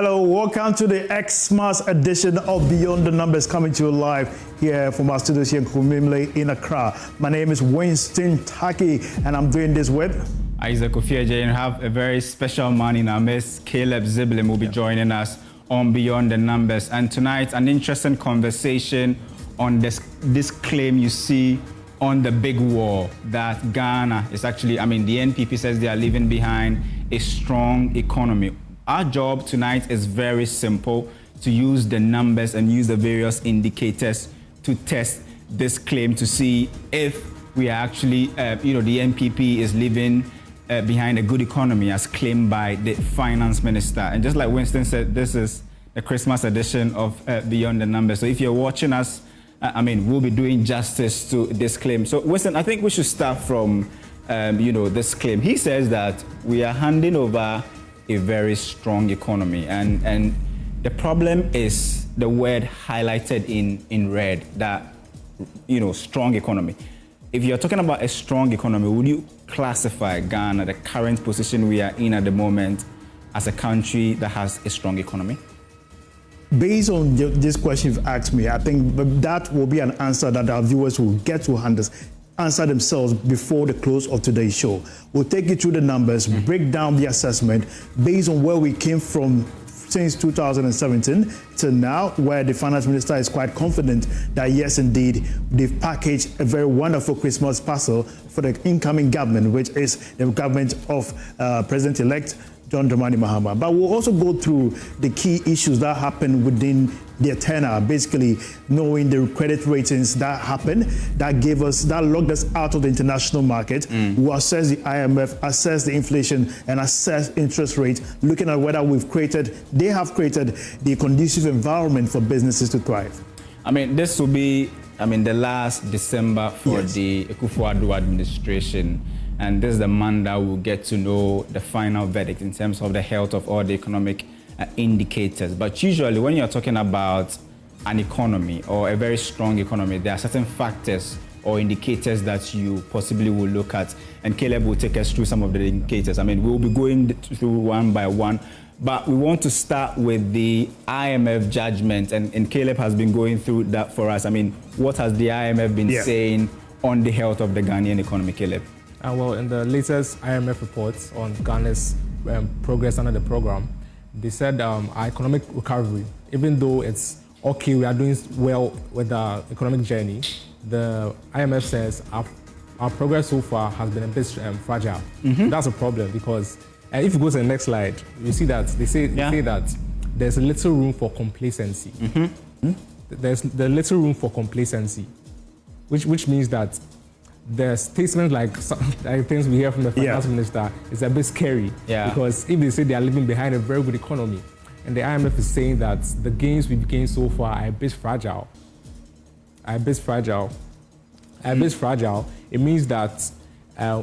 Hello, welcome to the Xmas edition of Beyond the Numbers, coming to you live here from our studios here in Kumimle in Accra. My name is Winston Taki, and I'm doing this with Isaac Ofieje, and have a very special man in our midst. Caleb Ziblin will be joining us on Beyond the Numbers. And tonight, an interesting conversation on this claim you see on the big wall that Ghana is actually, the NPP says they are leaving behind a strong economy. Our job tonight is very simple: to use the numbers and use the various indicators to test this claim to see if we are actually, the NPP is leaving behind a good economy as claimed by the finance minister. And just like Winston said, this is the Christmas edition of Beyond the Numbers. So if you're watching us, we'll be doing justice to this claim. So Winston, I think we should start from, this claim. He says that we are handing over a very strong economy, and the problem is the word highlighted in red, that strong economy. If you're talking about a strong economy, would you classify Ghana, the current position we are in at the moment, as a country that has a strong economy? Based on this question you've asked me, I think that will be an answer that our viewers will get to answer themselves before the close of today's show. We'll take you through the numbers, break down the assessment based on where we came from since 2017 to now, where the finance minister is quite confident that yes, indeed, they've packaged a very wonderful Christmas parcel for the incoming government, which is the government of President-elect John Dramani Mahama. But we'll also go through the key issues that happen within their tenure, basically knowing the credit ratings that happened, that locked us out of the international market. We'll assess the IMF, assess the inflation, and assess interest rate, looking at whether they have created the conducive environment for businesses to thrive. This will be, the last December for the Akufo-Addo administration. And this is the month that we'll get to know the final verdict in terms of the health of all the economic indicators. But usually when you're talking about an economy or a very strong economy, there are certain factors or indicators that you possibly will look at. And Caleb will take us through some of the indicators. We'll be going through one by one, but we want to start with the IMF judgment. And Caleb has been going through that for us. What has the IMF been saying on the health of the Ghanaian economy, Caleb? In the latest IMF reports on Ghana's progress under the program, they said our economic recovery, even though it's okay, we are doing well with our economic journey, the IMF says our progress so far has been a bit fragile. That's a problem, because if you go to the next slide, you see that they say that there's a little room for complacency. There's the little room for complacency, which means that the statement like things we hear from the finance minister is a bit scary, because if they say they are leaving behind a very good economy, and the IMF is saying that the gains we've gained so far are a bit fragile, it means that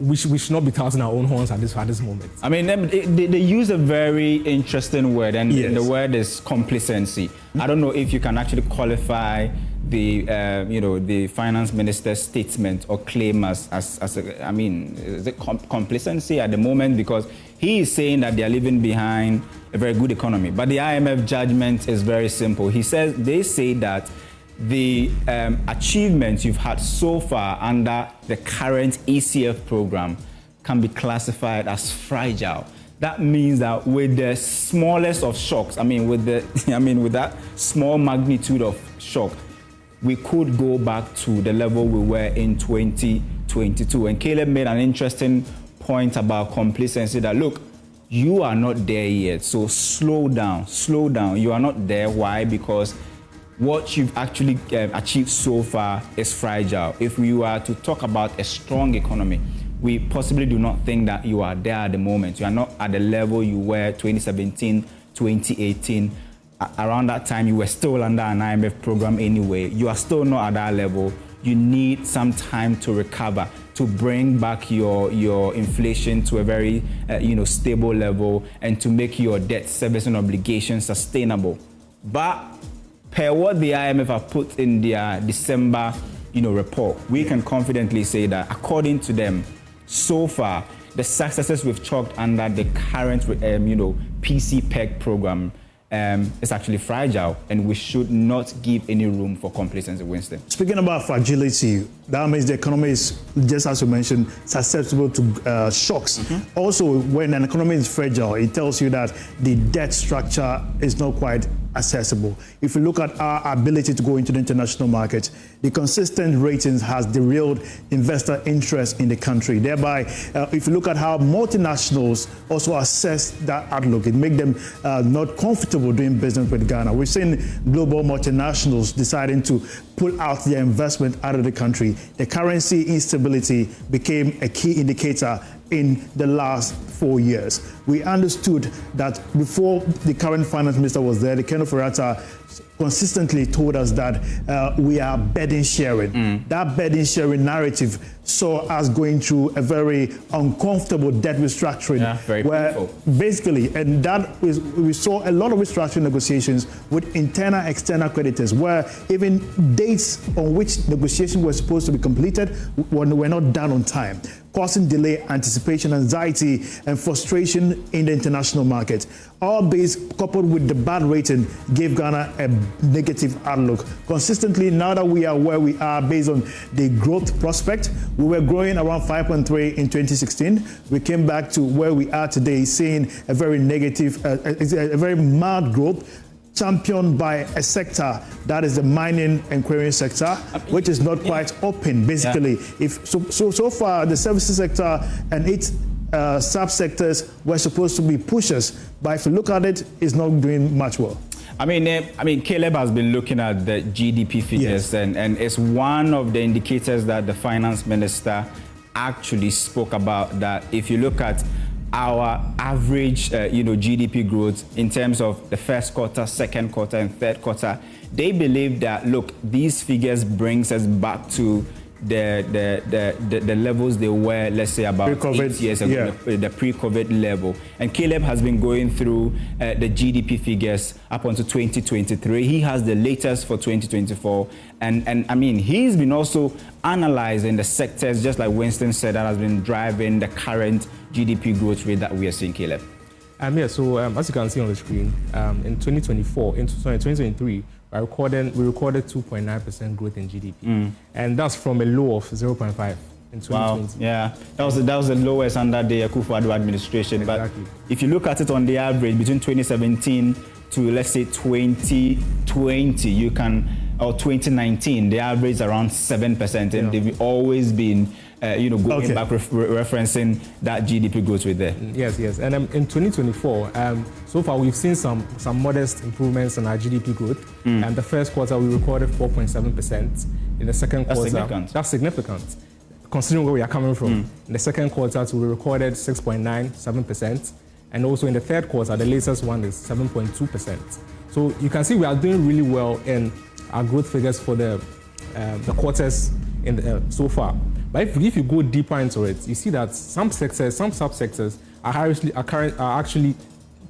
we should not be touting our own horns at this moment. They use a very interesting word, and the word is complacency. I don't know if you can actually qualify the finance minister's statement or claim as is it complacency at the moment, because he is saying that they are leaving behind a very good economy. But the IMF judgment is very simple. They say that the achievements you've had so far under the current ECF program can be classified as fragile. That means that with the smallest of shocks, with that small magnitude of shock, we could go back to the level we were in 2022. And Caleb made an interesting point about complacency, that look, you are not there yet, so slow down. You are not there. Why? Because what you've actually achieved so far is fragile. If we were to talk about a strong economy, we possibly do not think that you are there at the moment. You are not at the level you were 2017, 2018. Around that time, you were still under an IMF program anyway. You are still not at that level. You need some time to recover, to bring back your inflation to a very stable level, and to make your debt servicing obligations sustainable. But per what the IMF have put in their December report, we can confidently say that according to them, so far, the successes we've chalked under the current PC PEG program is actually fragile, and we should not give any room for complacency, Winston. Speaking about fragility, that means the economy is, just as you mentioned, susceptible to shocks. Also, when an economy is fragile, it tells you that the debt structure is not quite accessible. If you look at our ability to go into the international market, the consistent ratings has derailed investor interest in the country. Thereby, if you look at how multinationals also assess that outlook, it makes them not comfortable doing business with Ghana. We've seen global multinationals deciding to pull out their investment out of the country. The currency instability became a key indicator in the last 4 years. We understood that before the current finance minister was there, the Ken Ofori-Atta consistently told us that we are burden sharing. That burden sharing narrative saw us going through a very uncomfortable debt restructuring, very where painful. basically, and that was, we saw a lot of restructuring negotiations with internal, external creditors, where even dates on which negotiations were supposed to be completed were not done on time, causing delay, anticipation, anxiety, and frustration in the international market. All this, coupled with the bad rating, gave Ghana a negative outlook. Consistently, now that we are where we are based on the growth prospect, we were growing around 5.3 in 2016. We came back to where we are today, seeing a very negative, a very mild growth, championed by a sector that is the mining and quarrying sector, which is not quite open, basically. If so far, the services sector and its subsectors were supposed to be pushers, but if you look at it, it's not doing much well. I mean, Caleb has been looking at the GDP figures, and it's one of the indicators that the finance minister actually spoke about, that if you look at our average, GDP growth in terms of the first quarter, second quarter, and third quarter, they believe that, look, these figures brings us back to the levels they were, let's say, about 8 years ago, the pre-COVID level. And Caleb has been going through the GDP figures up until 2023. He has the latest for 2024. And I mean, he's been also analyzing the sectors, just like Winston said, that has been driving the current GDP growth rate that we are seeing, Caleb. As you can see on the screen, in 2023, we recorded 2.9% growth in GDP, and that's from a low of 0.5 in 2020. Wow, yeah, that was the lowest under the Akufo-Addo administration. Exactly. But if you look at it on the average between 2017 to, let's say, 2020, or 2019, the average is around 7%, and they've always been going back referencing that GDP growth rate there. Yes. And in 2024, so far we've seen some modest improvements in our GDP growth. And the first quarter we recorded 4.7%. In the second quarter, that's significant, considering where we are coming from. In the second quarter, we recorded 6.97%, and also in the third quarter, the latest one is 7.2%. So you can see we are doing really well in our growth figures for the quarters so far. But if you go deeper into it, you see that some sectors, some subsectors are actually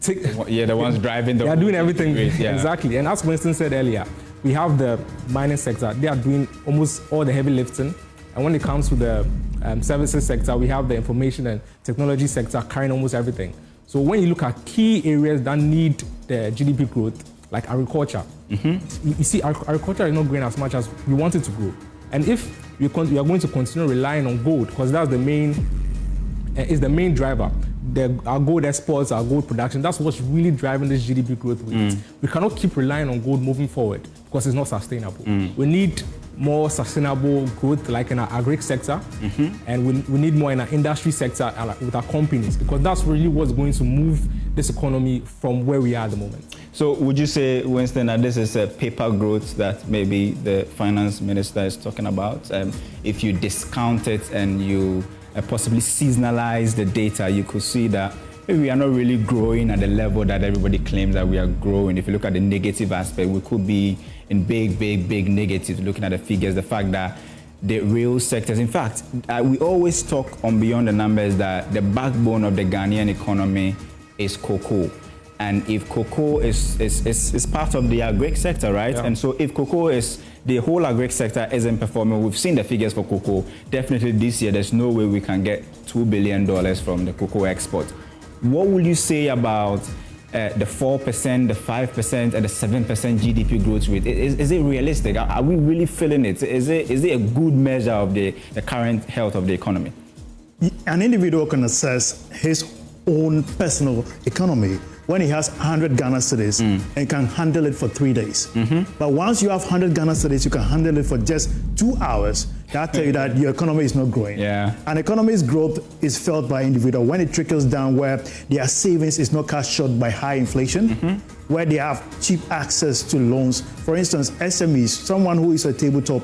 the ones driving the. They are doing everything yeah. Exactly. And as Winston said earlier, we have the mining sector. They are doing almost all the heavy lifting. And when it comes to the services sector, we have the information and technology sector carrying almost everything. So when you look at key areas that need the GDP growth, like agriculture, you see agriculture is not growing as much as we want it to grow. And if we are going to continue relying on gold, because that's the main driver. Our gold exports, our gold production, that's what's really driving this GDP growth rate. We cannot keep relying on gold moving forward because it's not sustainable. We need more sustainable growth, like in our agri sector, and we need more in our industry sector with our companies, because that's really what's going to move this economy from where we are at the moment. So would you say, Winston, that this is a paper growth that maybe the finance minister is talking about? If you discount it and you possibly seasonalize the data, you could see that maybe we are not really growing at the level that everybody claims that we are growing. If you look at the negative aspect, we could be in big negatives, looking at the figures, the fact that the real sectors, in fact, we always talk on Beyond the Numbers that the backbone of the Ghanaian economy is cocoa. And if cocoa is part of the agri sector, right? Yeah. And so if cocoa is, the whole agri sector isn't performing, we've seen the figures for cocoa. Definitely this year, there's no way we can get $2 billion from the cocoa export. What would you say about the 4%, the 5%, and the 7% GDP growth rate? Is it realistic? Are we really feeling it? Is it a good measure of the current health of the economy? An individual can assess his own personal economy when he has 100 Ghana cedis and can handle it for 3 days. But once you have 100 Ghana cedis, you can handle it for just 2 hours. That tell you that your economy is not growing. Yeah. And economy's growth is felt by individual when it trickles down where their savings is not cut short by high inflation, where they have cheap access to loans. For instance, SMEs, someone who is a tabletop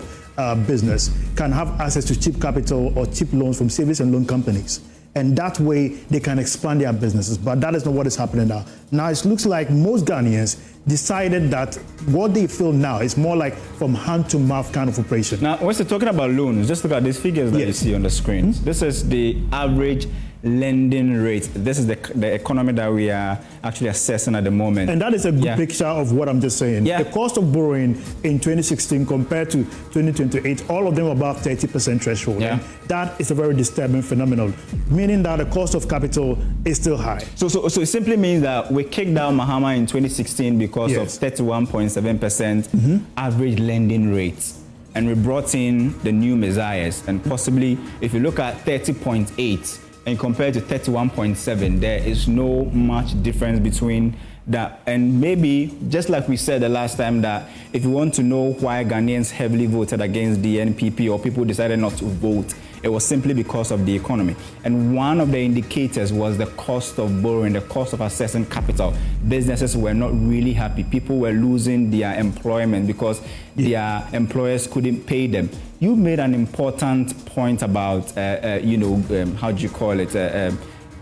business, can have access to cheap capital or cheap loans from savings and loan companies. And that way they can expand their businesses. But that is not what is happening now. Now it looks like most Ghanaians decided that what they feel now is more like from hand to mouth kind of operation. Now, when we're talking about loans, just look at these figures that you see on the screen. This is the average lending rate. This is the economy that we are actually assessing at the moment. And that is a good picture of what I'm just saying. The cost of borrowing in 2016 compared to 2028, all of them above 30% threshold. And that is a very disturbing phenomenon, meaning that the cost of capital is still high. So it simply means that we kicked down Mahama in 2016 because of 31.7% average lending rates. And we brought in the new messiahs. And possibly, if you look at 30.8, and compared to 31.7, there is no much difference between that. And maybe, just like we said the last time, that if you want to know why Ghanaians heavily voted against the NPP or people decided not to vote, it was simply because of the economy. And one of the indicators was the cost of borrowing, the cost of accessing capital. Businesses were not really happy. People were losing their employment because their employers couldn't pay them. You made an important point about, how do you call it,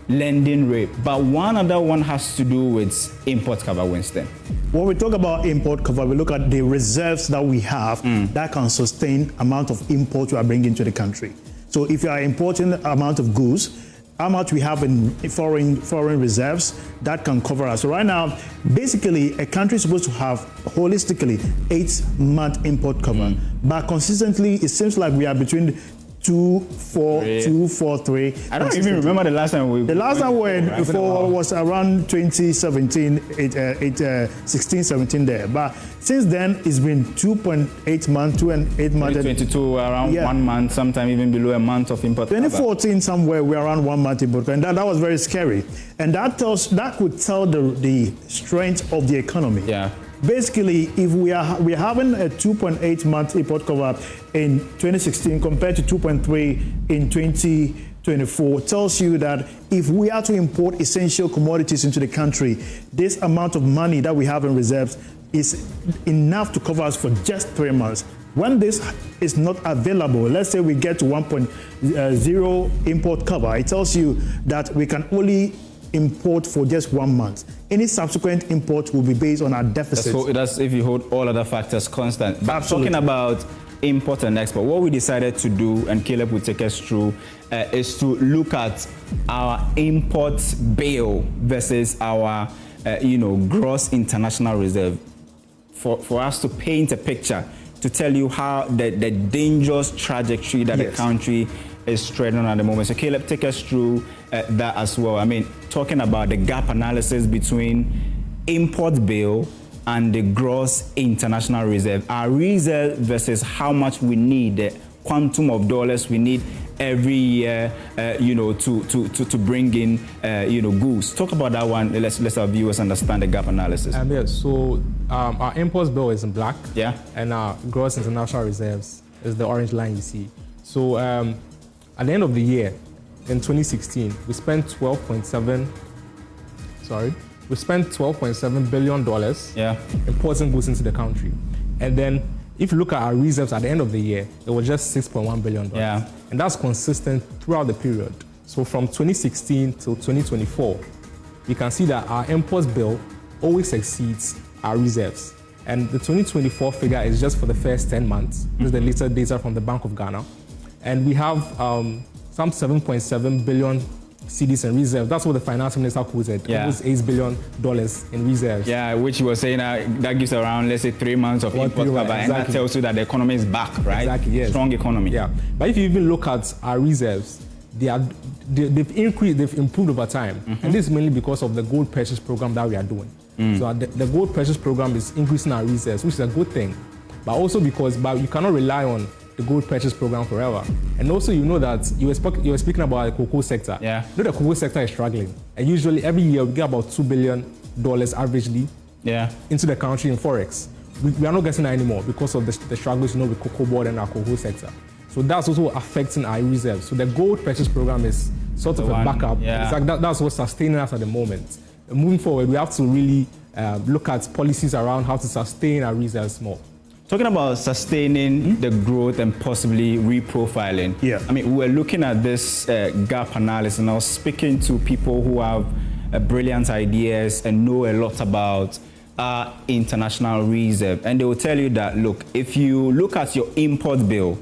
lending rate. But one other one has to do with import cover, Winston. When we talk about import cover, we look at the reserves that we have that can sustain amount of import we are bringing to the country. So if you are importing amount of goods, how much we have in foreign reserves that can cover us. So right now, basically, a country is supposed to have holistically 8-month import cover, but consistently, it seems like we are between 2, 4, 2, 4, 3. I don't even remember the last time we. The last time we went before was around 2017, 16, 17 there. But since then, it's been 2.8 months, 2 and 8 months. 2022, around 1 month, sometime even below a month of import. 2014, somewhere we're around 1 month import, and that was very scary. And that could tell the strength of the economy. Yeah. Basically, if we're having a 2.8 month import cover in 2016 compared to 2.3 in 2024, tells you that if we are to import essential commodities into the country, this amount of money that we have in reserves is enough to cover us for just 3 months. When this is not available, let's say we get to 1.0 import cover, it tells you that we can only import for just 1 month. Any subsequent import will be based on our deficit. That's if you hold all other factors constant. But talking about import and export, what we decided to do, and Caleb will take us through, is to look at our import bill versus our, gross international reserve, for us to paint a picture, to tell you how the dangerous trajectory that the country is treading on at the moment. So Caleb, take us through that as well. I mean, talking about the gap analysis between import bill and the gross international reserve. Our reserve versus how much we need, the quantum of dollars we need every year, to bring in, goods. Talk about that one. Let's our viewers understand the gap analysis. So our import bill is in black. Yeah. And our gross international reserves is the orange line you see. So at the end of the year, in 2016, we spent $12.7 billion importing goods into the country. And then if you look at our reserves at the end of the year, it was just $6.1 billion. Yeah. And that's consistent throughout the period. So from 2016 till 2024, you can see that our import bill always exceeds our reserves. And the 2024 figure is just for the first 10 months. This is the latest data from the Bank of Ghana. And we have some 7.7 billion cedis in reserve. That's what the finance minister quoted. Almost $8 billion in reserves. Yeah, which he was saying that gives around, let's say, 3 months of import cover. And that tells you that the economy is back, right? Exactly, yes. Strong economy. Yeah. But if you even look at our reserves, they've improved over time. And this is mainly because of the gold purchase program that we are doing. So the gold purchase program is increasing our reserves, which is a good thing. But also because you cannot rely on the gold purchase program forever. And also, you know that you were speaking about the cocoa sector. Yeah. You know the cocoa sector is struggling. And usually every year we get about $2 billion averagely into the country in forex. We are not getting that anymore because of the struggles, with cocoa board and our cocoa sector. So that's also affecting our reserves. So the gold purchase program is sort of a backup. Yeah. It's like that's what's sustaining us at the moment. Moving forward, we have to really look at policies around how to sustain our reserves more. Talking about sustaining the growth and possibly reprofiling. Yeah. I mean, we were looking at this gap analysis, and I was speaking to people who have brilliant ideas and know a lot about international reserve. And they will tell you that, look, if you look at your import bill,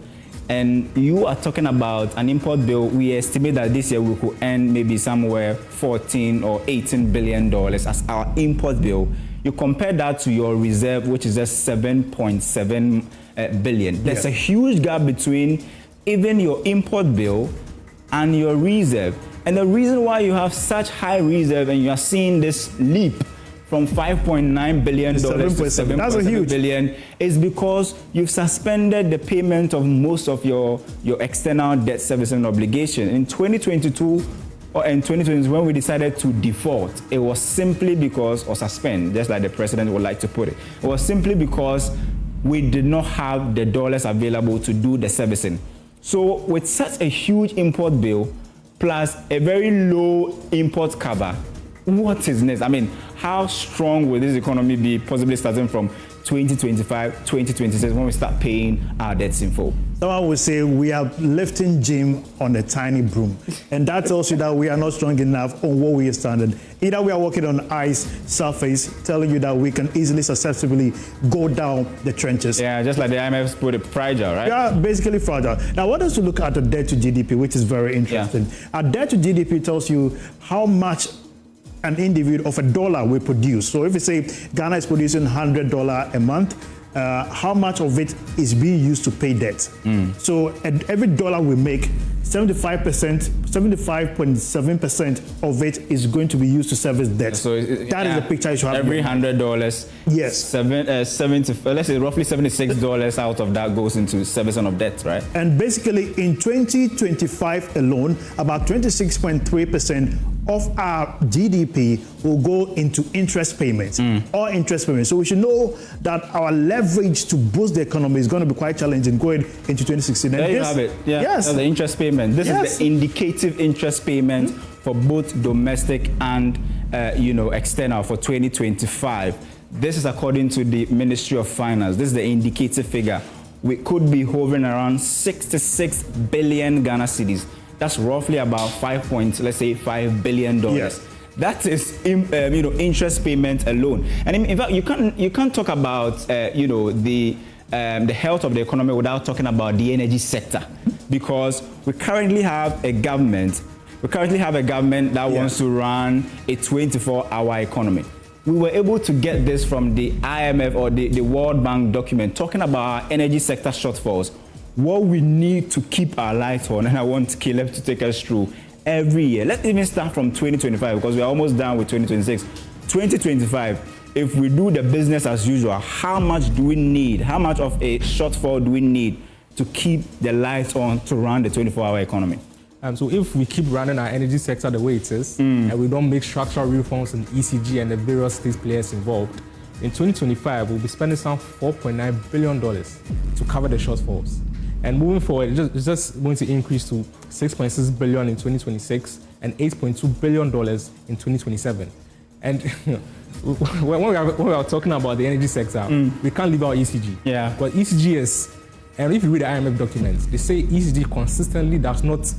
and you are talking about an import bill, we estimate that this year we could earn maybe somewhere $14 or $18 billion as our import bill. You compare that to your reserve, which is just 7.7 billion. There's a huge gap between even your import bill and your reserve. And the reason why you have such high reserve and you are seeing this leap from $5.9 billion to $7.7 billion is because you've suspended the payment of most of your external debt servicing obligation. In 2022 or in 2020, when we decided to default, it was simply because, or suspend, just like the president would like to put it, it was simply because we did not have the dollars available to do the servicing. So with such a huge import bill, plus a very low import cover, what is next? I mean, how strong will this economy be, possibly starting from 2025, 2026, when we start paying our debts in full? Someone would say we are lifting Jim on a tiny broom. And that tells you that we are not strong enough on what we are standing. Either we are walking on ice surface, telling you that we can easily, susceptibly go down the trenches. Yeah, just like the IMF put it, fragile, right? Yeah, basically fragile. Now, I want us to look at the debt to GDP, which is very interesting. Yeah. Our debt to GDP tells you how much an individual of $1 we produce. So if you say Ghana is producing $100 a month, how much of it is being used to pay debt? So at every dollar we make, 75.7% of it is going to be used to service debt. So that is the picture you should have. Every $100, yes, let's say roughly $76 out of that goes into servicing of debt, right? And basically in 2025 alone, about 26.3% of our GDP will go into interest payments or interest payments. So we should know that our leverage to boost the economy is going to be quite challenging going into 2016. There you have it. Yeah. Yes. That's the interest payment. This is the indicative interest payment for both domestic and external for 2025. This is according to the Ministry of Finance. This is the indicative figure. We could be hovering around 66 billion Ghana cedis. That's roughly about $5 billion. Yes. That is, interest payment alone. And in fact, you can't talk about, the health of the economy without talking about the energy sector, because we currently have a government. That wants to run a 24-hour economy. We were able to get this from the IMF or the World Bank document talking about our energy sector shortfalls. What we need to keep our lights on, and I want Caleb to take us through every year. Let's even start from 2025 because we're almost done with 2026. 2025, if we do the business as usual, how much do we need? How much of a shortfall do we need to keep the lights on to run the 24-hour economy? So if we keep running our energy sector the way it is, and we don't make structural reforms in ECG and the various state players involved, in 2025, we'll be spending some $4.9 billion to cover the shortfalls. And moving forward, it's just going to increase to $6.6 billion in 2026 and $8.2 billion in 2027. And when we are talking about the energy sector, we can't leave out ECG. Yeah. But ECG is, and if you read the IMF documents, they say ECG consistently does not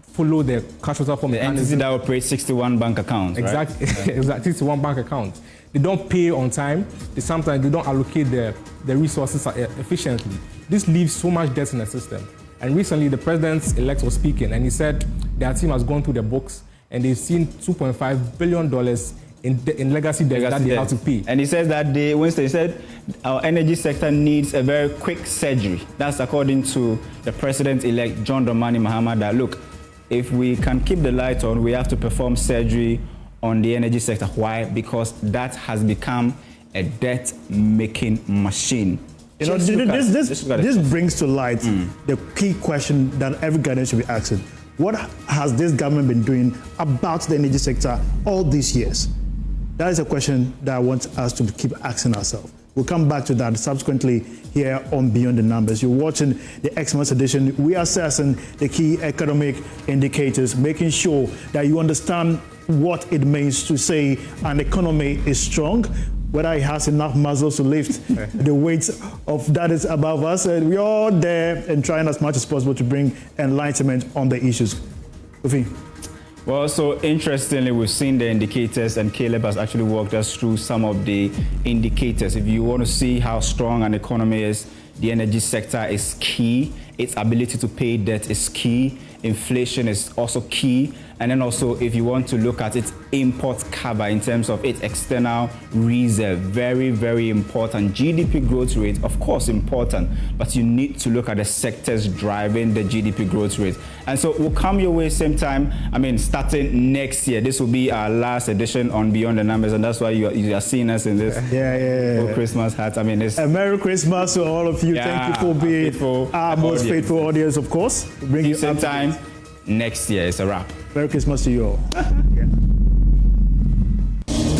follow the cash water form mechanism. The entity that operates 61 bank accounts, exactly, right? Exactly, 61 bank accounts. They don't pay on time. Sometimes they don't allocate the resources efficiently. This leaves so much debt in the system. And recently, the president-elect was speaking, and he said their team has gone through the books, and they've seen $2.5 billion in legacy debt that they have to pay. And he says that Winston said our energy sector needs a very quick surgery. That's according to the president-elect John Dramani Mahama. That look, if we can keep the light on, we have to perform surgery on the energy sector. Why? Because that has become a debt-making machine. You know, this brings to light the key question that every Ghanaian should be asking. What has this government been doing about the energy sector all these years? That is a question that I want us to keep asking ourselves. We'll come back to that subsequently here on Beyond the Numbers. You're watching the Xmas edition. We are assessing the key economic indicators, making sure that you understand what it means to say an economy is strong, whether it has enough muscles to lift the weight of that is above us. And we're all there and trying as much as possible to bring enlightenment on the issues. Kofi. Well, so interestingly, we've seen the indicators, and Caleb has actually walked us through some of the indicators. If you want to see how strong an economy is, the energy sector is key. Its ability to pay debt is key. Inflation is also key. And then also, if you want to look at its import cover in terms of its external reserve, very, very important. GDP growth rate, of course, important, but you need to look at the sectors driving the GDP growth rate. And so we'll come your way same time. I mean, starting next year. This will be our last edition on Beyond the Numbers, and that's why you are seeing us in this Christmas hat. I mean, it's a Merry Christmas to all of you. Yeah, thank you for being our most faithful audience, of course. Bring you same time next year. It's a wrap. Merry Christmas to you all.